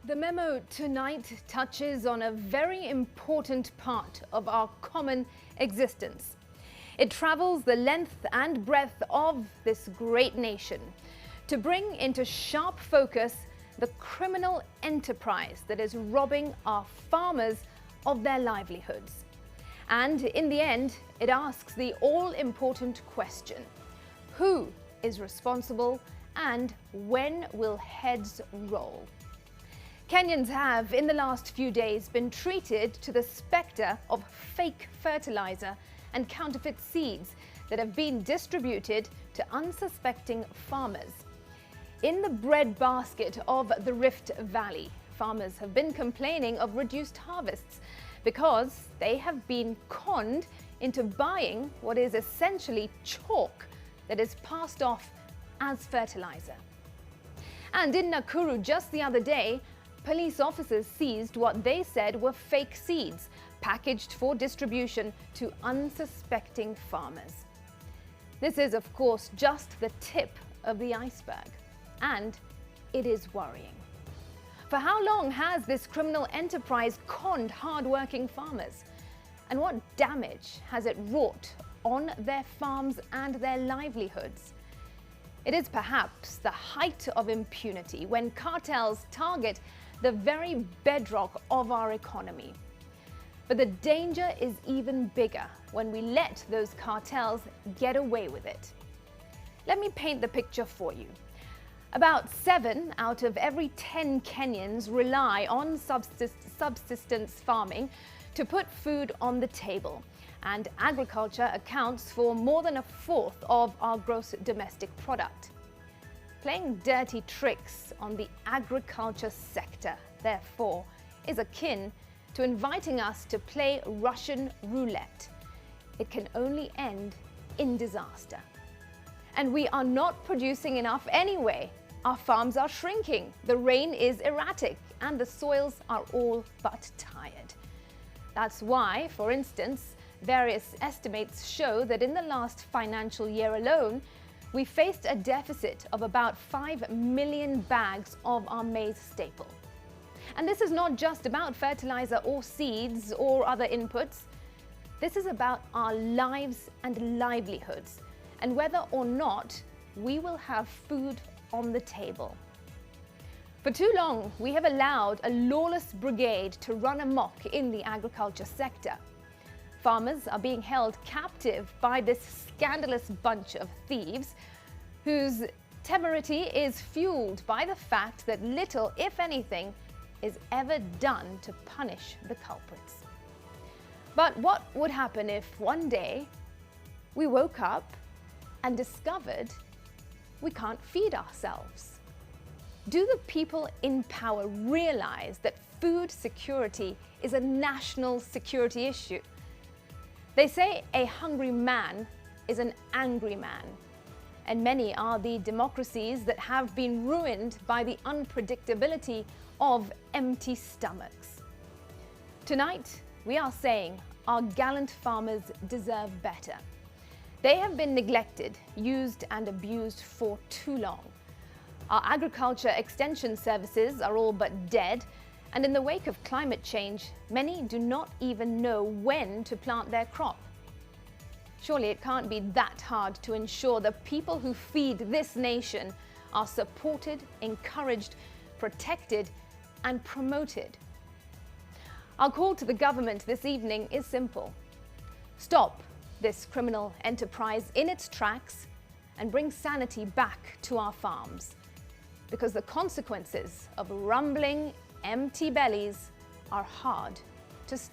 The memo tonight touches on a very important part of our common existence. It travels the length and breadth of this great nation to bring into sharp focus the criminal enterprise that is robbing our farmers of their livelihoods. And in the end, it asks the all-important question: who is responsible and when will heads roll? Kenyans have, in the last few days, been treated to the spectre of fake fertilizer and counterfeit seeds that have been distributed to unsuspecting farmers. In the breadbasket of the Rift Valley, farmers have been complaining of reduced harvests because they have been conned into buying what is essentially chalk that is passed off as fertilizer. And in Nakuru just the other day, police officers seized what they said were fake seeds packaged for distribution to unsuspecting farmers. This is, of course, just the tip of the iceberg, and it is worrying. For how long has this criminal enterprise conned hard-working farmers? And what damage has it wrought on their farms and their livelihoods? It is perhaps the height of impunity when cartels target the very bedrock of our economy. But the danger is even bigger when we let those cartels get away with it. Let me paint the picture for you. About 7 out of every 10 Kenyans rely on subsistence farming to put food on the table, and agriculture accounts for more than a fourth of our gross domestic product. Playing dirty tricks on the agriculture sector, therefore, is akin to inviting us to play Russian roulette. It can only end in disaster. And we are not producing enough anyway. Our farms are shrinking, the rain is erratic, and the soils are all but tired. That's why, for instance, various estimates show that in the last financial year alone, we faced a deficit of about 5 million bags of our maize staple. And this is not just about fertilizer or seeds or other inputs. This is about our lives and livelihoods, and whether or not we will have food on the table. For too long, we have allowed a lawless brigade to run amok in the agriculture sector. Farmers are being held captive by this scandalous bunch of thieves whose temerity is fueled by the fact that little, if anything, is ever done to punish the culprits. But what would happen if one day we woke up and discovered we can't feed ourselves? Do the people in power realize that food security is a national security issue? They say a hungry man is an angry man, and many are the democracies that have been ruined by the unpredictability of empty stomachs. Tonight, we are saying our gallant farmers deserve better. They have been neglected, used and abused for too long. Our agriculture extension services are all but dead, and in the wake of climate change, many do not even know when to plant their crop. Surely it can't be that hard to ensure the people who feed this nation are supported, encouraged, protected, and promoted. Our call to the government this evening is simple. Stop this criminal enterprise in its tracks and bring sanity back to our farms, because the consequences of rumbling, empty bellies are hard to stop.